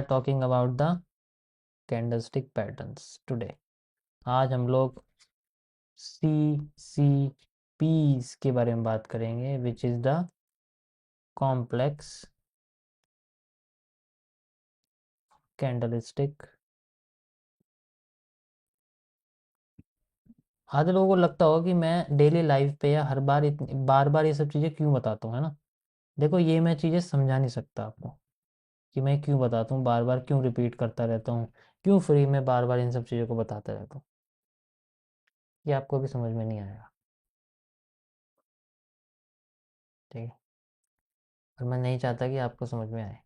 Talking about the candlestick patterns today. आज हम लोग सी सी पीस के बारे में बात करेंगे, which is the complex candlestick. आधे लोगों को लगता होगा कि मैं डेली लाइफ पे या हर बार बार बार ये सब चीज़ें क्यों बताता हूँ, है ना। देखो, ये मैं चीज़ें समझा नहीं सकता आपको कि मैं क्यों बताता हूँ, बार बार क्यों रिपीट करता रहता हूँ, क्यों फ्री में बार बार इन सब चीज़ों को बताता रहता हूँ। ये आपको भी समझ में नहीं आएगा, ठीक है। और मैं नहीं चाहता कि आपको समझ में आए।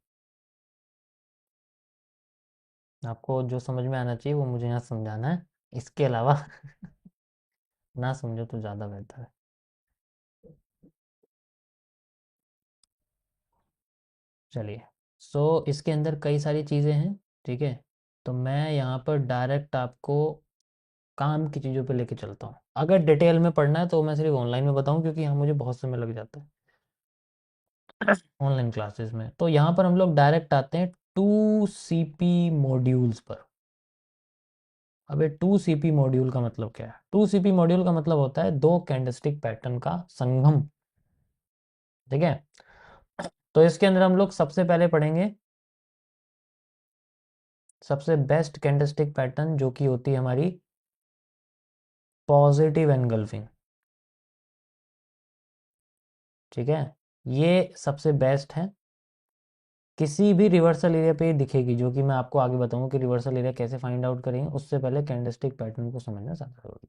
आपको जो समझ में आना चाहिए वो मुझे यहाँ समझाना है, इसके अलावा ना समझो तो ज़्यादा बेहतर है। चलिए, इसके अंदर कई सारी चीज़ें हैं, ठीक है। तो मैं यहाँ पर डायरेक्ट आपको काम की चीज़ों पे लेके चलता हूँ। अगर डिटेल में पढ़ना है तो मैं सिर्फ ऑनलाइन में बताऊँ, क्योंकि यहाँ मुझे बहुत समय लग जाता है ऑनलाइन क्लासेस में। तो यहाँ पर हम लोग डायरेक्ट आते हैं 2CP मॉड्यूल्स पर। अब ये 2CP मॉड्यूल का मतलब क्या है? 2CP मॉड्यूल का मतलब होता है दो कैंडलस्टिक पैटर्न का संगम, ठीक है। तो इसके अंदर हम लोग सबसे पहले पढ़ेंगे सबसे बेस्ट कैंडलस्टिक पैटर्न, जो कि होती है हमारी पॉजिटिव एनगल्फिंग, ठीक है। ये सबसे बेस्ट है। किसी भी रिवर्सल एरिया पे दिखेगी, जो कि मैं आपको आगे बताऊंगा कि रिवर्सल एरिया कैसे फाइंड आउट करेंगे। उससे पहले कैंडलस्टिक पैटर्न को समझना ज़्यादा जरूरी।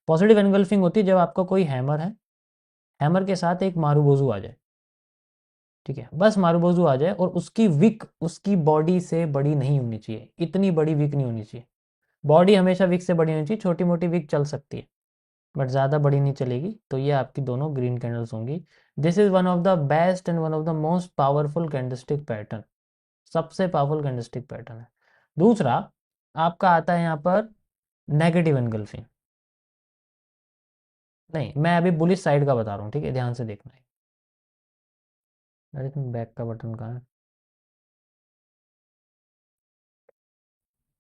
पॉजिटिव एनगल्फिंग होती है जब आपका कोई हैमर है, हैमर के साथ एक मारूबोजू आ जाए, ठीक है। बस मारूबोजू आ जाए और उसकी विक उसकी बॉडी से बड़ी नहीं होनी चाहिए, इतनी बड़ी विक नहीं होनी चाहिए। बॉडी हमेशा विक से बड़ी होनी चाहिए, छोटी मोटी विक चल सकती है बट ज़्यादा बड़ी नहीं चलेगी। तो ये आपकी दोनों ग्रीन कैंडल्स होंगी। This is one of the best and one of the most powerful candlestick pattern, सबसे पावरफुल कैंडलस्टिक पैटर्न है। दूसरा आपका आता है यहाँ पर नेगेटिव एनगल्फिंग। नहीं, मैं अभी बुलिश साइड का बता रहा हूँ, ठीक है, ध्यान से देखना है। अरे तुम बैक का बटन कहाँ है?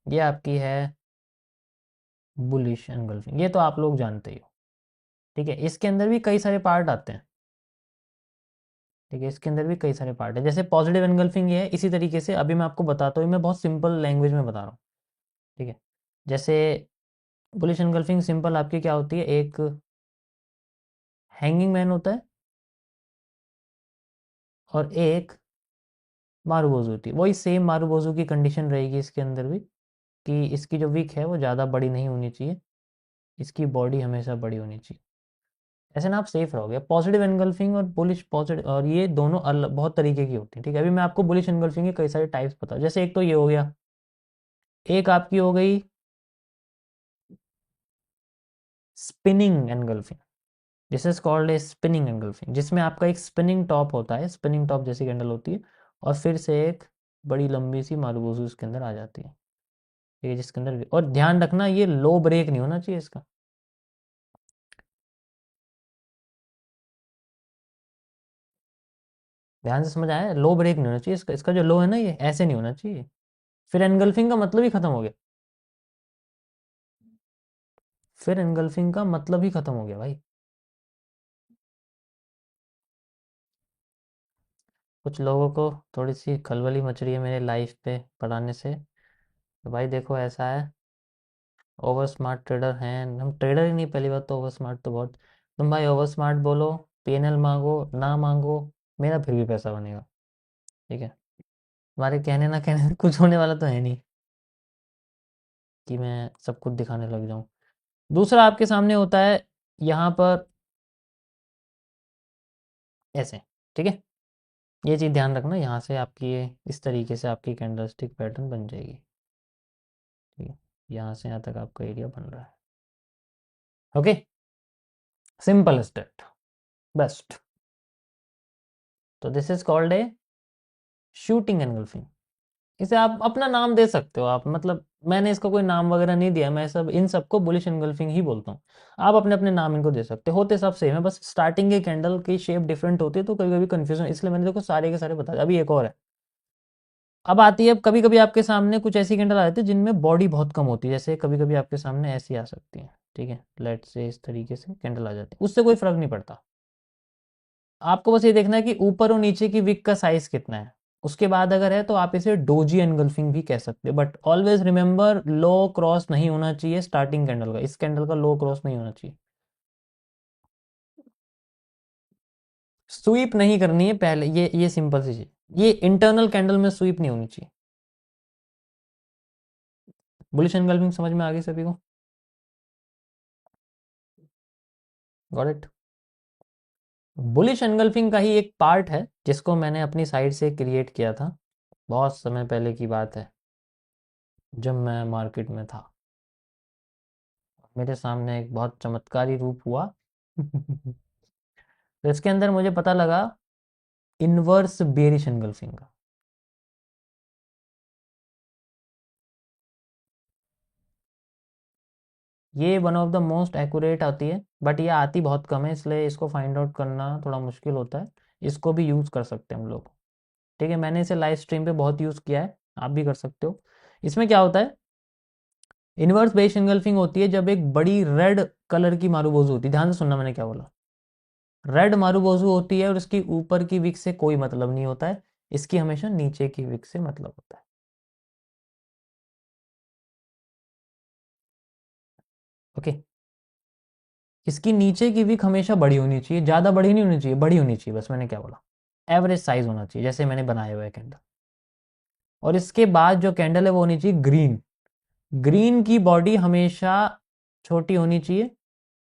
ये आपकी है बुलिश एनगल्फिंग, ये तो आप लोग जानते ही हो, ठीक है। इसके अंदर भी कई सारे पार्ट आते हैं, ठीक है। इसके अंदर भी कई सारे पार्ट है। जैसे पॉजिटिव एनगल्फिंग ये है, इसी तरीके से अभी मैं आपको बताता हूँ, मैं बहुत सिंपल लैंग्वेज में बता रहा हूँ, ठीक है। जैसे बुलिश एनगल्फिंग सिंपल आपकी क्या होती है, एक हैंगिंग मैन होता है और एक मारूबोजू होती है। वही सेम मारूबोजू की कंडीशन रहेगी इसके अंदर भी, कि इसकी जो विक है वो ज़्यादा बड़ी नहीं होनी चाहिए, इसकी बॉडी हमेशा बड़ी होनी चाहिए। ऐसे ना आप सेफ रहोगे। पॉजिटिव एनगल्फिंग और बुलिश पॉजिटिव, और ये दोनों अलग बहुत तरीके की होती है, ठीक है। अभी मैं आपको बुलिश एनगल्फिंग के कई सारे टाइप्स बता, जैसे एक तो ये हो गया, एक आपकी हो गई spinning engulfing. This is called A spinning engulfing, जिसमें आपका एक स्पिनिंग टॉप होता है, स्पिनिंग टॉप जैसी कैंडल होती है, और फिर से एक बड़ी लंबी सी मारूबोजू इसके अंदर आ जाती है, ठीक है, जिसके अंदर। और ध्यान रखना, ये लो ब्रेक नहीं होना चाहिए इसका। ध्यान से समझ आया, लो ब्रेक नहीं होना चाहिए इसका। इसका जो लो है ना, ये ऐसे नहीं होना चाहिए, फिर एनगल्फिंग का मतलब ही खत्म हो गया। फिर एनगल्फिंग का मतलब ही खत्म हो गया भाई। कुछ लोगों को थोड़ी सी खलबली मच रही है मेरे लाइफ पे पढ़ाने से। तो भाई देखो, ऐसा है, ओवर स्मार्ट ट्रेडर हैं हम, ट्रेडर ही नहीं, पहली बात तो ओवर स्मार्ट तो बहुत। तुम भाई ओवर स्मार्ट बोलो, पीएनएल मांगो ना मांगो, मेरा फिर भी पैसा बनेगा, ठीक है। तुम्हारे कहने ना कहने से कुछ होने वाला तो है नहीं कि मैं सब कुछ दिखाने लग जाऊं। दूसरा आपके सामने होता है यहाँ पर ऐसे, ठीक है। ये चीज़ ध्यान रखना, यहाँ से आपकी ये इस तरीके से आपकी कैंडलस्टिक पैटर्न बन जाएगी, ठीक है। यहाँ से यहाँ तक आपका एरिया बन रहा है, ओके। Simple state best. तो this is called a shooting engulfing. इसे आप अपना नाम दे सकते हो, आप मतलब मैंने इसका कोई नाम वगैरह नहीं दिया, मैं सब इन सबको बुलिश एंगल्फिंग ही बोलता हूँ। आप अपने अपने नाम इनको दे सकते हो, होते सब सेम है, बस स्टार्टिंग के कैंडल की शेप डिफरेंट होती है, तो कभी कभी कंफ्यूजन, इसलिए मैंने देखो सारे के सारे बता दिए। अभी एक और है, अब आती है, कभी कभी आपके सामने कुछ ऐसी कैंडल आ जाती है जिनमें बॉडी बहुत कम होती है, जैसे कभी कभी आपके सामने ऐसी आ सकती है, ठीक है, लेट से इस तरीके से कैंडल आ जाती है, उससे कोई फर्क नहीं पड़ता। आपको बस ये देखना है कि ऊपर और नीचे की विक का साइज कितना है। उसके बाद अगर है तो आप इसे डोजी एनगल्फिंग भी कह सकते हो, but always remember low cross नहीं होना चाहिए स्टार्टिंग कैंडल का, इस कैंडल का लो क्रॉस नहीं होना चाहिए। स्वीप नहीं करनी है पहले, ये सिंपल सी चीज, ये इंटरनल कैंडल में स्वीप नहीं होनी चाहिए। बुलिश एनगल्फिंग समझ में आ गई सभी को? Got it? बुलिश एनगल्फिंग का ही एक पार्ट है जिसको मैंने अपनी साइड से क्रिएट किया था, बहुत समय पहले की बात है, जब मैं मार्केट में था। मेरे सामने एक बहुत चमत्कारी रूप हुआ। तो इसके अंदर मुझे पता लगा इनवर्स बेरिश एनगल्फिंग का। ये one of the most accurate आती है, बट ये आती बहुत कम है, इसलिए इसको फाइंड आउट करना थोड़ा मुश्किल होता है। इसको भी यूज़ कर सकते हैं हम लोग, ठीक है, मैंने इसे लाइव स्ट्रीम पे बहुत यूज़ किया है, आप भी कर सकते हो। इसमें क्या होता है, इनवर्स बेरिश एनगल्फिंग होती है जब एक बड़ी रेड कलर की मारूबोजू होती है, ध्यान से सुनना मैंने क्या बोला। रेड मारूबोजू होती है और इसकी ऊपर की विक से कोई मतलब नहीं होता है, इसकी हमेशा नीचे की विक से मतलब होता है। ओके, इसकी नीचे की विक हमेशा बड़ी होनी चाहिए, ज़्यादा बड़ी नहीं होनी चाहिए, बड़ी होनी चाहिए, बस मैंने क्या बोला, एवरेज साइज होना चाहिए, जैसे मैंने बनाया हुआ है कैंडल। और इसके बाद जो कैंडल है वो होनी चाहिए ग्रीन। ग्रीन की बॉडी हमेशा छोटी होनी चाहिए,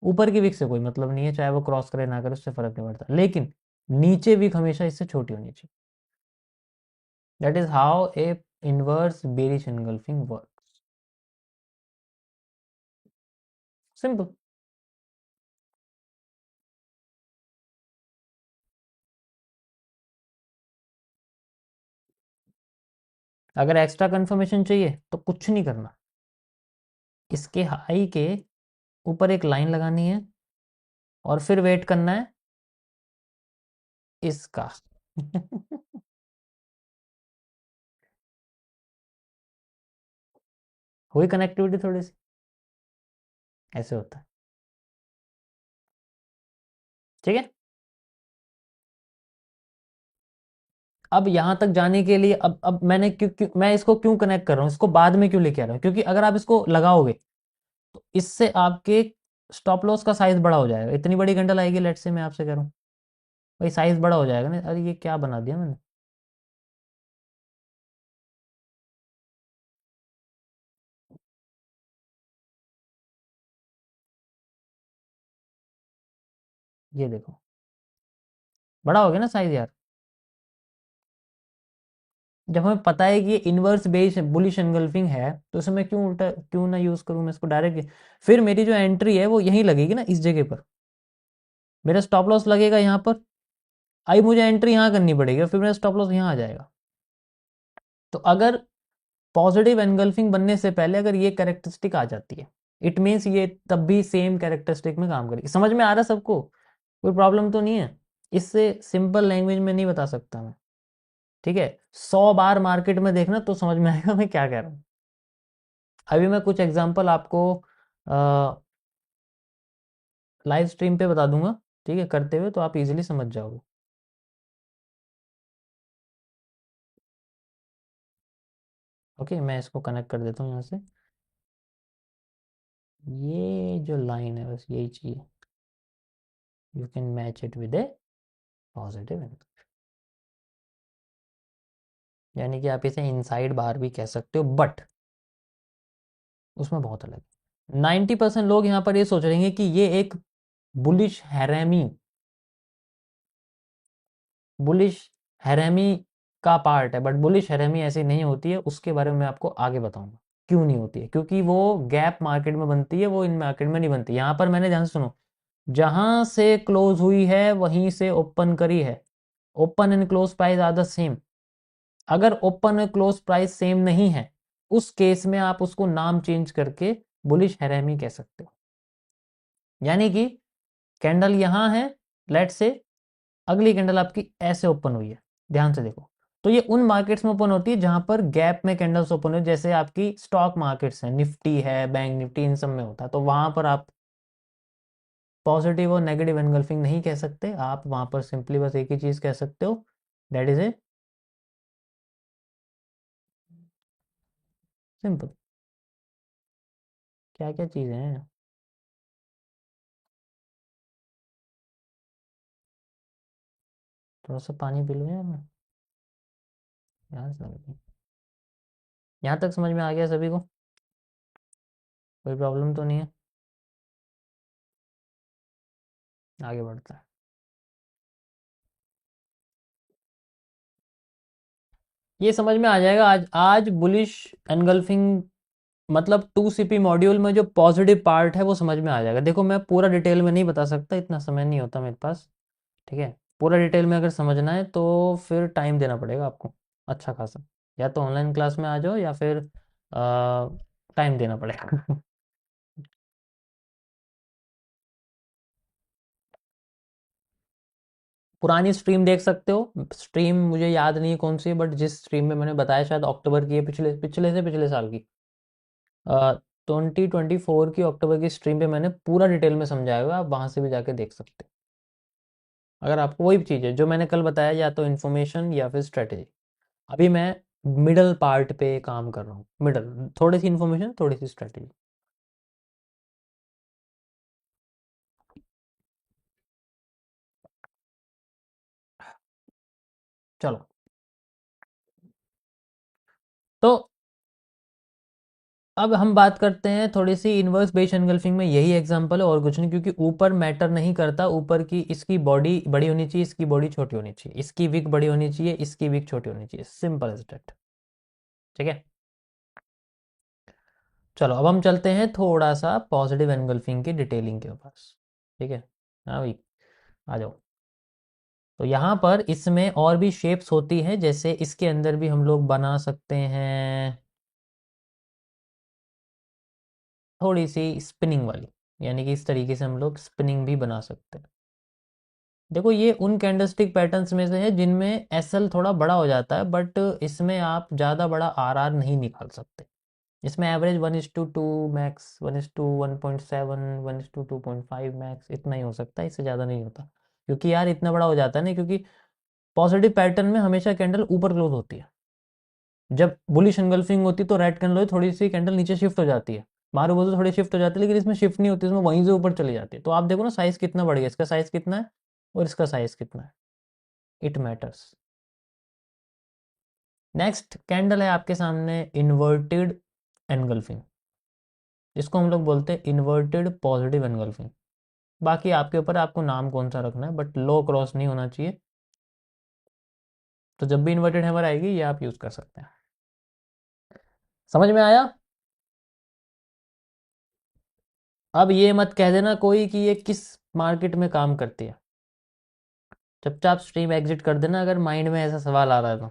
ऊपर की विक से कोई मतलब नहीं है, चाहे वो क्रॉस करे ना करे उससे फर्क नहीं पड़ता, लेकिन नीचे विक हमेशा इससे छोटी होनी चाहिए। That is how A inverse bearish engulfing work. Simple. अगर एक्स्ट्रा कंफर्मेशन चाहिए तो कुछ नहीं करना, इसके हाई के ऊपर एक लाइन लगानी है और फिर वेट करना है इसका। हुई कनेक्टिविटी थोड़ी सी, ऐसे होता है, ठीक है। अब यहां तक जाने के लिए, अब मैंने मैं इसको क्यों कनेक्ट कर रहा हूँ, इसको बाद में क्यों लेके आ रहा हूँ, क्योंकि अगर आप इसको लगाओगे तो इससे आपके स्टॉप लॉस का साइज बड़ा हो जाएगा, इतनी बड़ी कैंडल आएगी, लेट से मैं आपसे कह रहा हूँ, भाई साइज बड़ा हो जाएगा ना। अरे ये क्या बना दिया मैंने, ये देखो, बड़ा हो गया ना साइज यार। जब हमें पता है कि ये इनवर्स बेस बुलिश एनगल्फिंग है तो इसे मैं क्यों उल्टा क्यों ना यूज करूं, मैं इसको डायरेक्ट, फिर मेरी जो एंट्री है वो यहीं लगेगी ना, इस जगह पर मेरा स्टॉप लॉस लगेगा यहाँ पर, आई मुझे एंट्री यहाँ करनी पड़ेगी और फिर मेरा स्टॉप लॉस यहाँ आ जाएगा। तो अगर पॉजिटिव एनगल्फिंग बनने से पहले अगर ये कैरेक्टरिस्टिक आ जाती है, इट मीन्स ये तब भी सेम कैरेक्टरिस्टिक में काम करेगी। समझ में आ रहा है सबको? कोई प्रॉब्लम तो नहीं है? इससे सिंपल लैंग्वेज में नहीं बता सकता मैं, ठीक है, 100 बार मार्केट में देखना तो समझ में आएगा मैं क्या कह रहा हूँ। अभी मैं कुछ एग्जांपल आपको लाइव स्ट्रीम पे बता दूंगा, ठीक है, करते हुए, तो आप इजीली समझ जाओगे। ओके, मैं इसको कनेक्ट कर देता हूँ यहाँ से, ये जो लाइन है बस यही चाहिए, you can match it with A positive, यानी कि आप इसे इनसाइड बार भी कह सकते हो, बट उसमें बहुत अलग है। 90% लोग यहाँ पर ये सोच रहे हैं कि ये एक बुलिश हैरेमी, बुलिश हैरेमी का पार्ट है, बट बुलिश हैरेमी ऐसी नहीं होती है, उसके बारे में मैं आपको आगे बताऊंगा क्यों नहीं होती है, क्योंकि वो गैप मार्केट में बनती है, वो इन मार्केट में नहीं बनती। यहाँ पर मैंने, ध्यान से सुनो, जहां से क्लोज हुई है वहीं से ओपन करी है, open and close price are the same. अगर ओपन और क्लोज प्राइस सेम नहीं है, उस केस में आप उसको नाम चेंज करके बुलिश हैरेमी कह सकते हो। यानी कि कैंडल यहां है, लेट से अगली कैंडल आपकी ऐसे ओपन हुई है, ध्यान से देखो, तो ये उन मार्केट्स में ओपन होती है जहां पर गैप में कैंडल्स ओपन हो, जैसे आपकी स्टॉक मार्केट्स हैं, निफ्टी है, बैंक निफ्टी, इन सब में होता है। तो वहां पर आप पॉजिटिव और नेगेटिव एनगल्फिंग नहीं कह सकते, आप वहां पर सिंपली बस एक ही चीज कह सकते हो, दैट इज ए सिंपल। क्या क्या चीजें हैं? थोड़ा सा पानी पी लो यार। मैं यहाँ से यहाँ तक समझ में आ गया सभी को? कोई प्रॉब्लम तो नहीं है? आगे बढ़ता है। ये समझ में आ जाएगा आज। आज बुलिश एनगल्फिंग मतलब 2CP मॉड्यूल में जो पॉजिटिव पार्ट है वो समझ में आ जाएगा। देखो मैं पूरा डिटेल में नहीं बता सकता, इतना समय नहीं होता मेरे पास। ठीक है, पूरा डिटेल में अगर समझना है तो फिर टाइम देना पड़ेगा आपको अच्छा खासा। या तो ऑनलाइन क्लास में आ जाओ या फिर टाइम देना पड़ेगा। पुरानी स्ट्रीम देख सकते हो। स्ट्रीम मुझे याद नहीं है कौन सी है, बट जिस स्ट्रीम में मैंने बताया शायद अक्टूबर की है, पिछले पिछले से पिछले साल की 2024 की अक्टूबर की स्ट्रीम पे मैंने पूरा डिटेल में समझाया हुआ है, आप वहां से भी जाके देख सकते हो। अगर आपको वही चीज़ है जो मैंने कल बताया, या तो इन्फॉर्मेशन या फिर स्ट्रेटेजी। अभी मैं मिडल पार्ट पे काम कर रहा हूँ, मिडल, थोड़ी सी इन्फॉर्मेशन थोड़ी सी स्ट्रेटेजी। चलो, तो अब हम बात करते हैं थोड़ी सी इनवर्स बेस एनगल्फिंग में। यही एग्जांपल है और कुछ नहीं, क्योंकि ऊपर मैटर नहीं करता। ऊपर की इसकी बॉडी बड़ी होनी चाहिए, इसकी बॉडी छोटी होनी चाहिए, इसकी विक बड़ी होनी चाहिए, इसकी विक छोटी होनी चाहिए, सिंपल एज दैट। ठीक है, चलो अब हम चलते हैं थोड़ा सा पॉजिटिव एनगल्फिंग की डिटेलिंग के पास। ठीक है, हाँ भाई, आ जाओ। तो यहाँ पर इसमें और भी शेप्स होती हैं, जैसे इसके अंदर भी हम लोग बना सकते हैं थोड़ी सी स्पिनिंग वाली, यानी कि इस तरीके से हम लोग स्पिनिंग भी बना सकते हैं। देखो ये उन कैंडलस्टिक पैटर्न्स में से है जिनमें एसएल थोड़ा बड़ा हो जाता है, बट इसमें आप ज़्यादा बड़ा आरआर नहीं निकाल सकते। इसमें एवरेज 1:2 मैक्स, 1:1.7, 1:2.5 मैक्स, इतना ही हो सकता है, इससे ज़्यादा नहीं होता। क्योंकि यार इतना बड़ा हो जाता है ना, क्योंकि पॉजिटिव पैटर्न में हमेशा कैंडल ऊपर क्लोज होती है। जब बुलिश एंगल्फिंग होती है तो रेड कैंडल थोड़ी सी कैंडल नीचे शिफ्ट हो जाती है, मारूबोल तो थोड़ी शिफ्ट हो जाती है, लेकिन इसमें शिफ्ट नहीं होती, इसमें वहीं से ऊपर चली जाती है। तो आप देखो ना साइज कितना बढ़ गया, इसका साइज कितना है और इसका साइज कितना है, इट मैटर्स। नेक्स्ट कैंडल है आपके सामने इन्वर्टेड एनगल्फिंग। इसको हम लोग बोलते हैं इन्वर्टेड पॉजिटिव एनगल्फिंग। बाकी आपके ऊपर आपको नाम कौन सा रखना है, बट लो क्रॉस नहीं होना चाहिए। तो जब भी इन्वर्टेड हैमर आएगी ये आप यूज कर सकते हैं। समझ में आया? अब ये मत कह देना कोई कि ये किस मार्केट में काम करती है। चुपचाप स्ट्रीम एग्जिट कर देना अगर माइंड में ऐसा सवाल आ रहा है तो।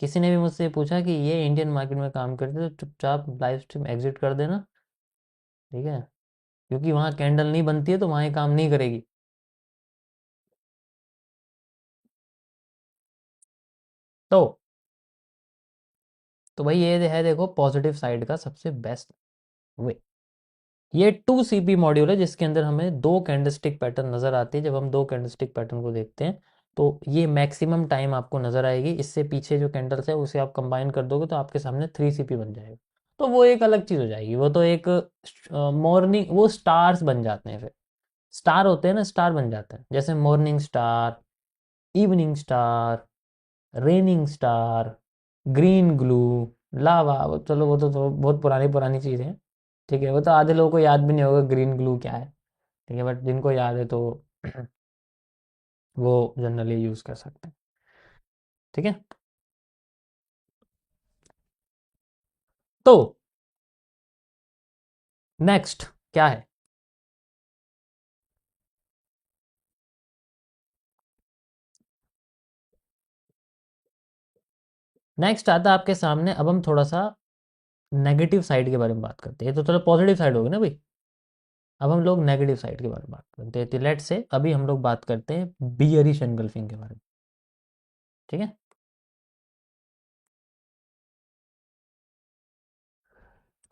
किसी ने भी मुझसे पूछा कि ये इंडियन मार्केट में काम करती है तो चुपचाप लाइव स्ट्रीम एग्जिट कर देना। ठीक है, क्योंकि वहाँ कैंडल नहीं बनती है तो वहाँ ये काम नहीं करेगी। तो भाई ये है, देखो पॉजिटिव साइड का सबसे बेस्ट वे। ये 2CP मॉड्यूल है जिसके अंदर हमें दो कैंडलस्टिक पैटर्न नजर आते हैं। जब हम दो कैंडलस्टिक पैटर्न को देखते हैं तो ये मैक्सिमम टाइम आपको नजर आएगी। इससे पीछे जो कैंडल्स है उसे आप कंबाइन कर दोगे तो आपके सामने 3CP बन जाएगा। तो वो एक अलग चीज हो जाएगी, वो तो एक मॉर्निंग, वो स्टार्स बन जाते हैं फिर। स्टार होते हैं ना, स्टार बन जाते हैं, जैसे morning star, evening star, raining star, green glue, lava. चलो वो तो बहुत पुरानी पुरानी चीज़ है। ठीक है, वो तो आधे लोगों को याद भी नहीं होगा ग्रीन ग्लू क्या है। ठीक है, बट जिनको याद है तो वो जनरली यूज़ कर सकते हैं। ठीक है, तो नेक्स्ट क्या है? नेक्स्ट आता है आपके सामने, अब हम थोड़ा सा नेगेटिव साइड के बारे में बात करते हैं। तो चलो पॉजिटिव साइड होगी ना भाई, अब हम लोग नेगेटिव साइड के बारे में बात करते हैं। लेट से अभी हम लोग बात करते हैं बियरिश एनगल्फिंग के बारे में। ठीक है,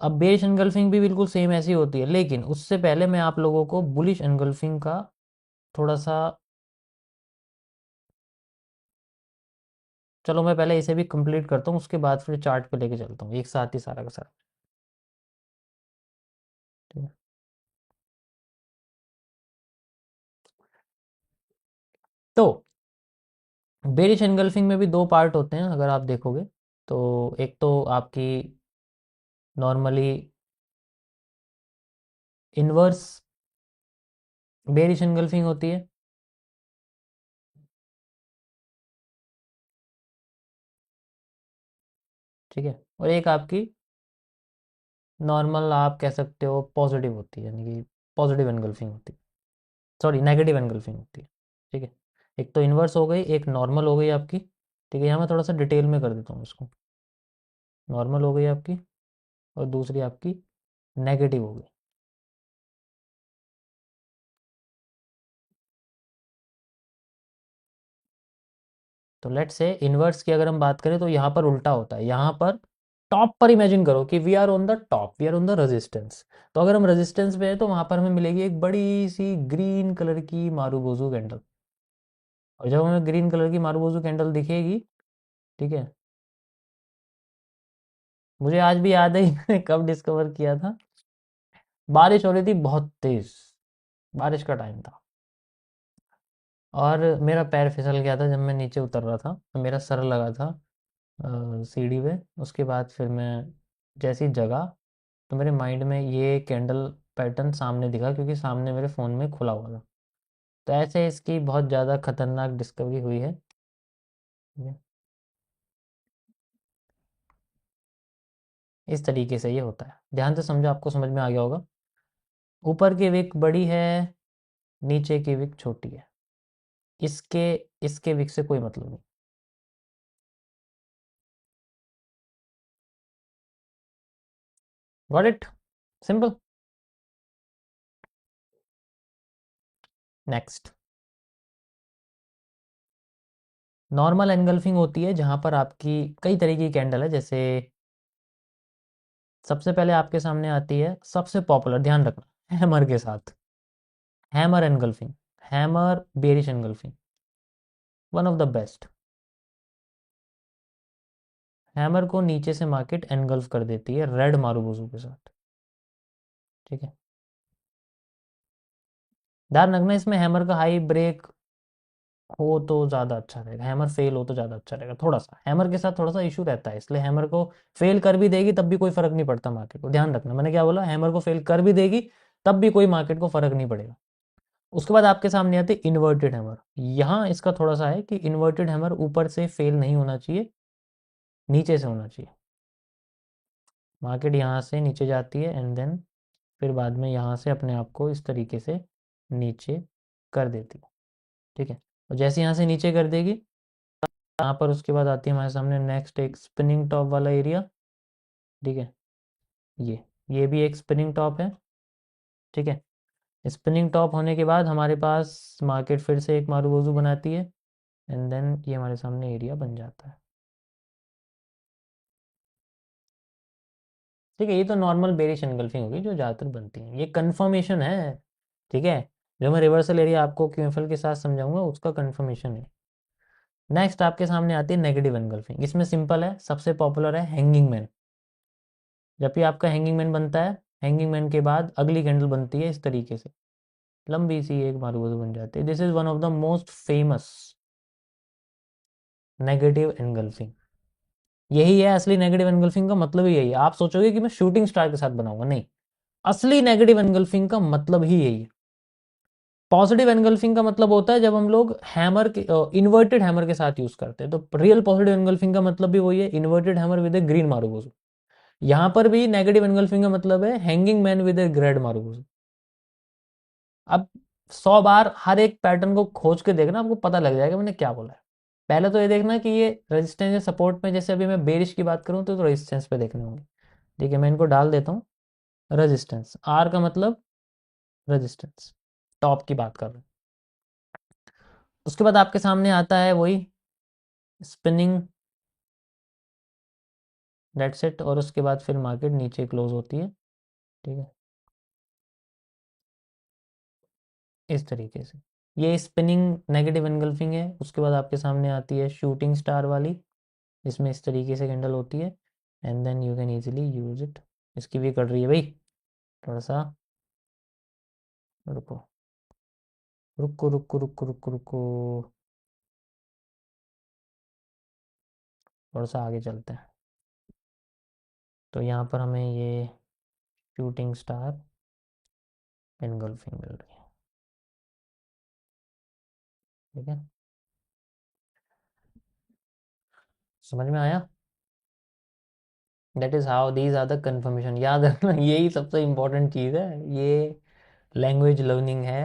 अब बेरिश एनगल्फिंग भी बिल्कुल सेम ऐसी होती है, लेकिन उससे पहले मैं आप लोगों को बुलिश एनगल्फिंग का थोड़ा सा, चलो मैं पहले इसे भी कंप्लीट करता हूँ, उसके बाद फिर चार्ट पे लेके चलता हूँ एक साथ ही सारा का सारा। ठीक है। तो बेरिश एनगल्फिंग में भी दो पार्ट होते हैं अगर आप देखोगे, तो एक तो आपकी नॉर्मली इनवर्स बेरिश एनगल्फिंग होती है, ठीक है, और एक आपकी नॉर्मल आप कह सकते हो पॉजिटिव होती है, यानी कि पॉजिटिव एनगल्फिंग होती है, सॉरी नेगेटिव एनगल्फिंग होती है। ठीक है, एक तो इन्वर्स हो गई, एक नॉर्मल हो गई आपकी। ठीक है, यहाँ मैं थोड़ा सा डिटेल में कर देता हूँ इसको। नॉर्मल हो गई आपकी, और दूसरी आपकी नेगेटिव हो गई। तो लेट्स से इन्वर्स की अगर हम बात करें तो यहाँ पर उल्टा होता है, यहाँ पर टॉप पर इमेजिन करो कि we are on the top, we are on the resistance. तो अगर हम रेजिस्टेंस पे हैं तो वहाँ पर हमें मिलेगी एक बड़ी सी ग्रीन कलर की मारूबोजू कैंडल, और जब हमें ग्रीन कलर की मारूबोजू कैंडल दिखेगी, ठीक है, मुझे आज भी याद है मैंने कब डिस्कवर किया था। बारिश हो रही थी बहुत तेज, बारिश का टाइम था, और मेरा पैर फिसल गया था जब मैं नीचे उतर रहा था, तो मेरा सर लगा था सीढ़ी पे। उसके बाद फिर मैं जैसी जगह, तो मेरे माइंड में ये कैंडल पैटर्न सामने दिखा, क्योंकि सामने मेरे फ़ोन में खुला हुआ था। तो ऐसे इसकी बहुत ज़्यादा खतरनाक डिस्कवरी हुई है। ठीक है? इस तरीके से ये होता है, ध्यान से समझो, आपको समझ में आ गया होगा। ऊपर की विक बड़ी है, नीचे की विक छोटी है, इसके इसके विक से कोई मतलब नहीं। Got it? Simple. Next, normal engulfing होती है जहां पर आपकी कई तरह की कैंडल है। जैसे सबसे पहले आपके सामने आती है सबसे पॉपुलर, ध्यान रखना, हैमर के साथ, hammer engulfing, hammer bearish engulfing, one of the best. Hammer को नीचे से मार्केट एनगल्फ कर देती है रेड मारूबोजू के साथ। ठीक है, ध्यान रखना इसमें हैमर का हाई ब्रेक हो तो ज़्यादा अच्छा रहेगा, हैमर फेल हो तो ज़्यादा अच्छा रहेगा। थोड़ा सा हैमर के साथ थोड़ा सा इशू रहता है, इसलिए हैमर को फेल कर भी देगी तब भी कोई फर्क नहीं पड़ता मार्केट को। ध्यान रखना मैंने क्या बोला, हैमर को फेल कर भी देगी तब भी कोई मार्केट को फर्क नहीं पड़ेगा। उसके बाद आपके सामने आते इन्वर्टेड हैमर। यहाँ इसका थोड़ा सा है कि इन्वर्टेड हैमर ऊपर से फेल नहीं होना चाहिए, नीचे से होना चाहिए। मार्केट यहाँ से नीचे जाती है एंड देन फिर बाद में यहाँ से अपने आप को इस तरीके से नीचे कर देती है। ठीक है, और जैसे यहाँ से नीचे कर देगी, यहाँ पर उसके बाद आती है हमारे सामने नेक्स्ट एक स्पिनिंग टॉप वाला एरिया। ठीक है, ये भी एक स्पिनिंग टॉप है। ठीक है, स्पिनिंग टॉप होने के बाद हमारे पास मार्केट फिर से एक मारूबोजू बनाती है, एंड देन ये हमारे सामने एरिया बन जाता है। ठीक है, ये तो नॉर्मल बेरिश एनगल्फिंग होगी जो ज़्यादातर बनती है, ये कंफर्मेशन है। ठीक है, जो मैं रिवर्सल एरिया आपको क्यूएफएल के साथ समझाऊंगा उसका कंफर्मेशन है। नेक्स्ट आपके सामने आती है नेगेटिव एनगल्फिंग। इसमें सिंपल है, सबसे पॉपुलर है हैंगिंग मैन। जब भी आपका हैंगिंग मैन बनता है, हैंगिंग मैन के बाद अगली कैंडल बनती है इस तरीके से, लंबी सी एक मारूबोजू बन जाती है। This is one of the most famous negative engulfing. यही है असली नेगेटिव एनगल्फिंग का मतलब ही यही है। आप सोचोगे कि मैं शूटिंग स्टार के साथ बनाऊंगा, नहीं, असली नेगेटिव एनगल्फिंग का मतलब ही यही है। पॉजिटिव एनगल्फिंग का मतलब होता है जब हम लोग हैमर के इन्वर्टेड हैमर के साथ यूज करते हैं, तो रियल पॉजिटिव एनगल्फिंग का मतलब भी वही है, inverted hammer with A green marubozu. यहाँ पर भी नेगेटिव एनगल्फिंग का मतलब है hanging man with A red marubozu. अब 100 बार हर एक पैटर्न को खोज के देखना, आपको पता लग जाएगा मैंने क्या बोला है। पहले तो ये देखना कि ये रेजिस्टेंस या सपोर्ट में, जैसे अभी मैं बेरिश की बात करूं तो रेजिस्टेंस पे देखने होंगे। ठीक है, मैं इनको डाल देता हूँ। रेजिस्टेंस, आर का मतलब रेजिस्टेंस, टॉप की बात कर रहे हैं। उसके बाद आपके सामने आता है वही स्पिनिंग दैट्स इट। और उसके बाद फिर मार्केट नीचे क्लोज होती है, ठीक है, इस तरीके से। ये स्पिनिंग नेगेटिव एनगल्फिंग है। उसके बाद आपके सामने आती है शूटिंग स्टार वाली, जिसमें इस तरीके से कैंडल होती है, and then you can easily use it. इसकी भी कट रही है भाई, थोड़ा सा रुको रुको रुको रुको रुको रुको, थोड़ा सा आगे चलते हैं। तो यहाँ पर हमें ये शूटिंग स्टार एनगल्फिंग मिल रही है, ठीक है, समझ में आया? That is how these are the confirmation. याद रखना यही सबसे इम्पोर्टेंट चीज़ है, ये लैंग्वेज लर्निंग है।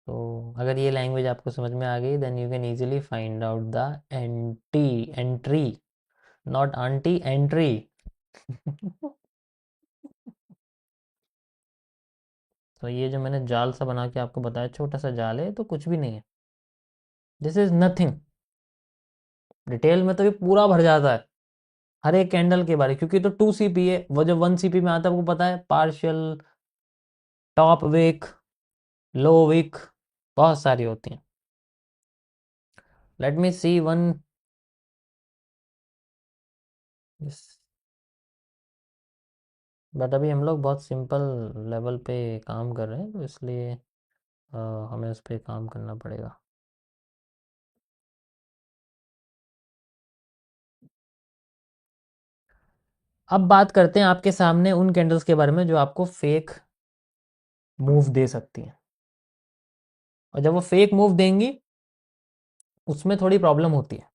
तो अगर ये लैंग्वेज आपको समझ में आ गई, then you can easily find out the entry, not aunty, entry. तो ये जो मैंने जाल सा बना के आपको बताया, छोटा सा जाल है तो कुछ भी नहीं है, दिस इज नथिंग। डिटेल में तो ये पूरा भर जाता है हर एक कैंडल के बारे, क्योंकि तो 2 CP है, वो जो 1 CP में आता है आपको पता है, partial, top wick, low wick, बहुत सारी होती हैं। Let me see one. But अभी हम लोग बहुत सिंपल लेवल पे काम कर रहे हैं, तो इसलिए अ, हमें उस पर काम करना पड़ेगा। अब बात करते हैं आपके सामने उन कैंडल्स के बारे में जो आपको फेक मूव दे सकती हैं। और जब वो फेक मूव देंगी, उसमें थोड़ी प्रॉब्लम होती है।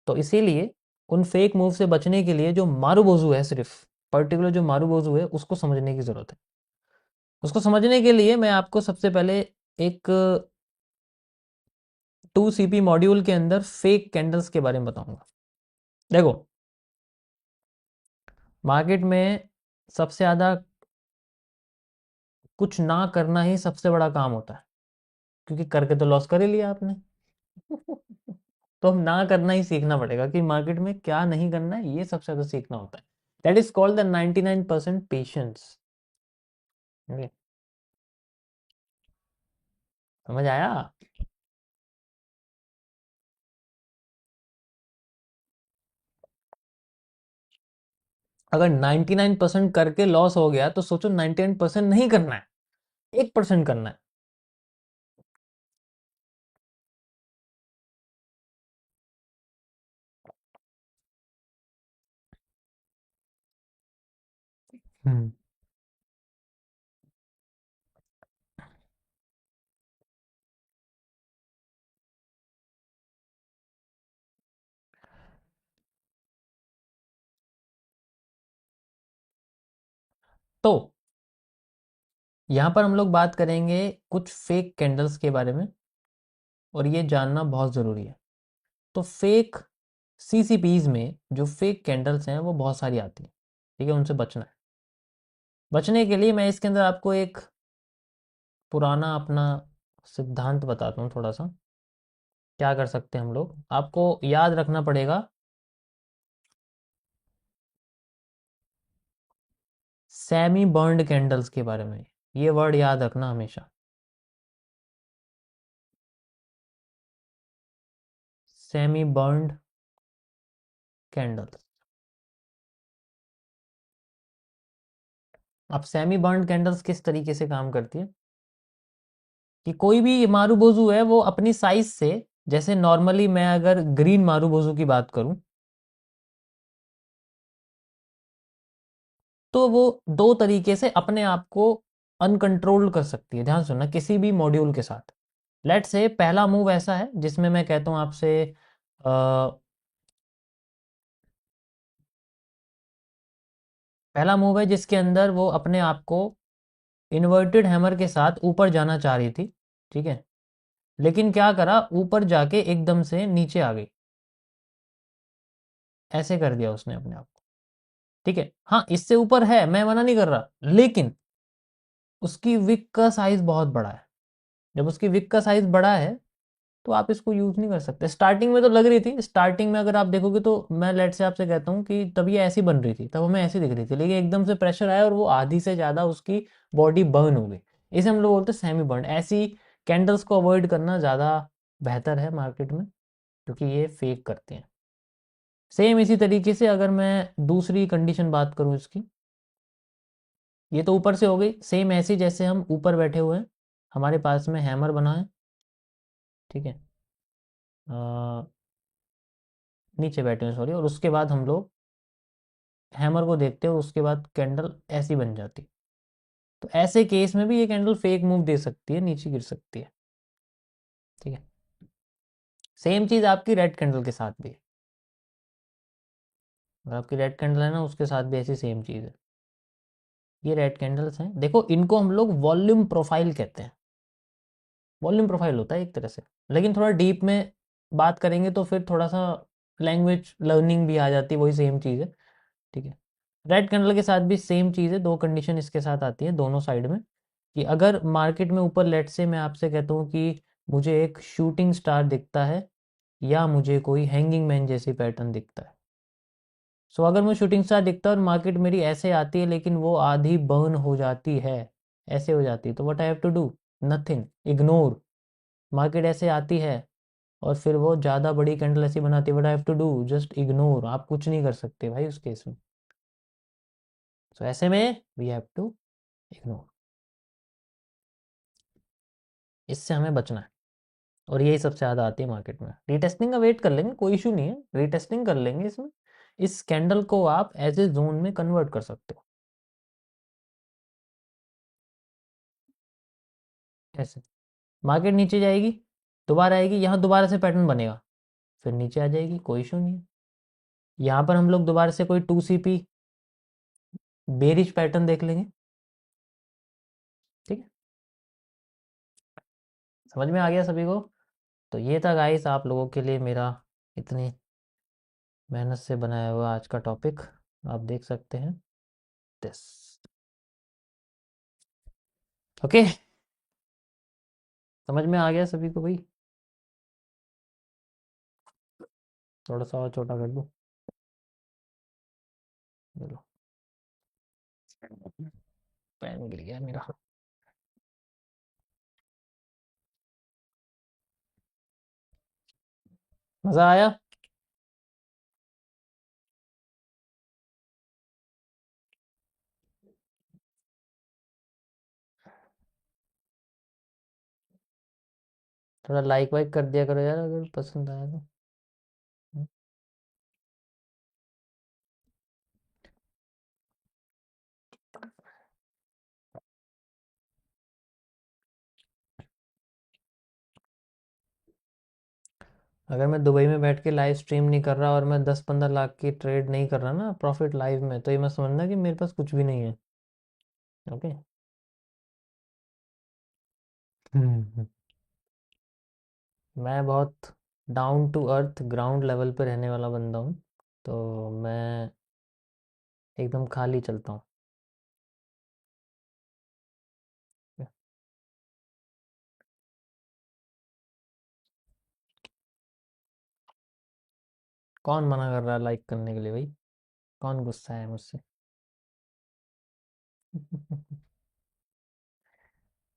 तो इसीलिए उन फेक मूव से बचने के लिए जो मारूबोजू है, सिर्फ पर्टिकुलर जो मारूबोजू है, उसको समझने की ज़रूरत है। उसको समझने के लिए मैं आपको सबसे पहले एक 2 CP मॉड्यूल के अंदर फेक कैंडल्स के बारे में बताऊंगा। देखो, मार्केट में सबसे ज़्यादा कुछ ना करना ही सबसे बड़ा काम होता है, क्योंकि करके तो लॉस कर ही लिया आपने। तो हम ना करना ही सीखना पड़ेगा कि मार्केट में क्या नहीं करना है, ये सबसे ज़्यादा सीखना होता है। That is called the 99% patience. समझ आया? अगर 99% करके लॉस हो गया तो सोचो 99% नहीं करना है, 1% करना है। हम्म। तो यहां पर हम लोग बात करेंगे कुछ फेक कैंडल्स के बारे में, और ये जानना बहुत ज़रूरी है। तो फेक CCPs में जो फेक कैंडल्स हैं वो बहुत सारी आती हैं, ठीक है, उनसे बचना है। बचने के लिए मैं इसके अंदर आपको एक पुराना अपना सिद्धांत बताता हूँ थोड़ा सा। क्या कर सकते हैं हम लोग, आपको याद रखना पड़ेगा सेमी बर्न्ड कैंडल्स के बारे में। ये वर्ड याद रखना हमेशा, सेमी बर्न्ड कैंडल्स। अब सेमी बर्न्ड कैंडल्स किस तरीके से काम करती है, कि कोई भी मारूबोजू है वो अपनी साइज से, जैसे नॉर्मली मैं अगर ग्रीन मारूबोजू की बात करूं, तो वो दो तरीके से अपने आप को अनकंट्रोल कर सकती है। ध्यान सुनना, किसी भी मॉड्यूल के साथ। लेट से पहला मूव ऐसा है जिसमें मैं कहता हूं आपसे, पहला मूव है जिसके अंदर वो अपने आप को इन्वर्टेड हैमर के साथ ऊपर जाना चाह रही थी, ठीक है, लेकिन क्या करा, ऊपर जाके एकदम से नीचे आ गई, ऐसे कर दिया उसने अपने आप को, ठीक है। हाँ, इससे ऊपर है, मैं मना नहीं कर रहा, लेकिन उसकी विक का साइज बहुत बड़ा है। जब उसकी विक का साइज बड़ा है, तो आप इसको यूज़ नहीं कर सकते। स्टार्टिंग में तो लग रही थी, स्टार्टिंग में अगर आप देखोगे तो मैं लेट से आपसे कहता हूँ कि तब ये ऐसी बन रही थी, तब हमें ऐसी दिख रही थी, लेकिन एकदम से प्रेशर आया और वो आधी से ज़्यादा उसकी बॉडी बर्न हो गई। इसे हम लोग बोलते हैं सेमी बर्न। ऐसी कैंडल्स को अवॉइड करना ज़्यादा बेहतर है मार्केट में, क्योंकि ये फेक करते हैं। सेम इसी तरीके से अगर मैं दूसरी कंडीशन बात करूँ इसकी, ये तो ऊपर से हो गई, सेम ऐसी जैसे हम ऊपर बैठे हुए हैं, हमारे पास में हैमर बना है, ठीक है, नीचे बैठे हैं सॉरी, और उसके बाद हम लोग हैमर को देखते हो, उसके बाद कैंडल ऐसी बन जाती। तो ऐसे केस में भी ये कैंडल फेक मूव दे सकती है, नीचे गिर सकती है, ठीक है। सेम चीज आपकी रेड कैंडल के साथ भी है। अगर आपकी रेड कैंडल है ना, उसके साथ भी ऐसी सेम चीज है। ये रेड कैंडल्स हैं, देखो इनको हम लोग वॉल्यूम प्रोफाइल कहते हैं। वॉल्यूम प्रोफाइल होता है एक तरह से, लेकिन थोड़ा डीप में बात करेंगे तो फिर थोड़ा सा लैंग्वेज लर्निंग भी आ जाती है, वही सेम चीज़ है, ठीक है। रेड कैंडल के साथ भी सेम चीज़ है, दो कंडीशन इसके साथ आती है दोनों साइड में, कि अगर मार्केट में ऊपर लेट से मैं आपसे कहता हूँ कि मुझे एक शूटिंग स्टार दिखता है या मुझे कोई हैंगिंग मैन जैसी पैटर्न दिखता है। सो अगर मुझे शूटिंग स्टार दिखता है और मार्केट मेरी ऐसे आती है लेकिन वो आधी बर्न हो जाती है, ऐसे हो जाती है, तो what I have to do? Nothing, ignore. Market ऐसे आती है और फिर वो ज़्यादा बड़ी कैंडल ऐसी बनाती है, what I have to do? Just ignore. आप कुछ नहीं कर सकते भाई उस केस में। सो ऐसे में वी हैव टू इग्नोर। इससे हमें बचना है, और यही सबसे ज़्यादा आती है मार्केट में। रीटेस्टिंग का वेट कर लेंगे, कोई इशू नहीं है, रीटेस्टिंग कर लेंगे इसमें। इस कैंडल को आप एज ए जोन में कन्वर्ट कर सकते हो। कैसे? मार्केट नीचे जाएगी, दोबारा आएगी, यहाँ दोबारा से पैटर्न बनेगा, फिर नीचे आ जाएगी, कोई इशू नहीं है। यहाँ पर हम लोग दोबारा से कोई 2CP बेरिश पैटर्न देख लेंगे, ठीक है। समझ में आ गया सभी को? तो ये था गाइस आप लोगों के लिए मेरा इतनी मेहनत से बनाया हुआ आज का टॉपिक। आप देख सकते हैं दिस। ओके, समझ में आ गया सभी को भाई? थोड़ा सा और छोटा कर दूँ? चलो, पेन गिर गया मेरा। मज़ा आया? थोड़ा लाइक वाइक कर दिया करो यार अगर पसंद आया तो। अगर मैं दुबई में बैठ के लाइव स्ट्रीम नहीं कर रहा और मैं 10-15 लाख की ट्रेड नहीं कर रहा ना प्रॉफिट लाइव में, तो ये मैं समझना कि मेरे पास कुछ भी नहीं है। ओके। मैं बहुत down to earth ground level पे रहने वाला बंदा हूँ, तो मैं एकदम खाली चलता हूँ। कौन मना कर रहा है लाइक करने के लिए भाई? कौन गुस्सा है मुझसे?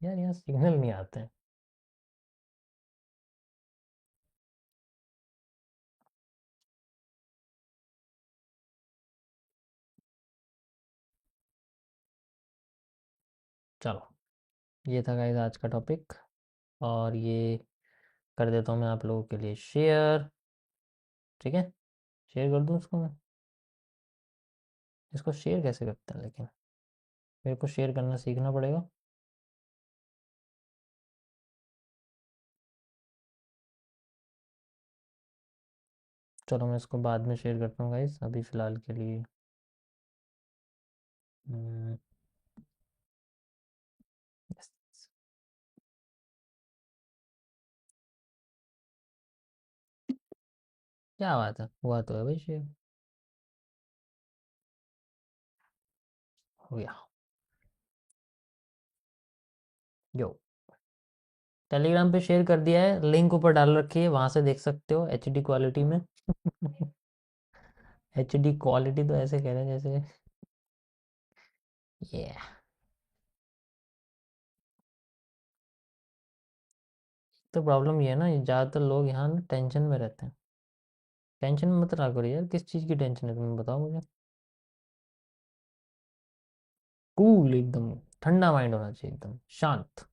यार यहाँ सिग्नल नहीं आते हैं। चलो, ये था गाइस आज का टॉपिक, और ये कर देता हूँ मैं आप लोगों के लिए शेयर, ठीक है। शेयर कर दूँ इसको मैं? इसको शेयर कैसे करते हैं लेकिन? मेरे को शेयर करना सीखना पड़ेगा। चलो मैं इसको बाद में शेयर करता हूँ गाइस, अभी फ़िलहाल के लिए हम्म, yes। क्या बात है, हुआ तो है भाई शेयर, हो गया। यो। टेलीग्राम पे शेयर कर दिया है, लिंक ऊपर डाल रखी है, वहां से देख सकते हो एचडी क्वालिटी में। एचडी क्वालिटी तो ऐसे कह रहे हैं जैसे, ये तो प्रॉब्लम ये है ना, ये ज़्यादातर लोग यहाँ ना टेंशन में रहते हैं। टेंशन में मत रहा करो यार, किस चीज़ की टेंशन है तुम्हें बताओ मुझे। कूल एकदम, ठंडा माइंड होना चाहिए, एकदम शांत।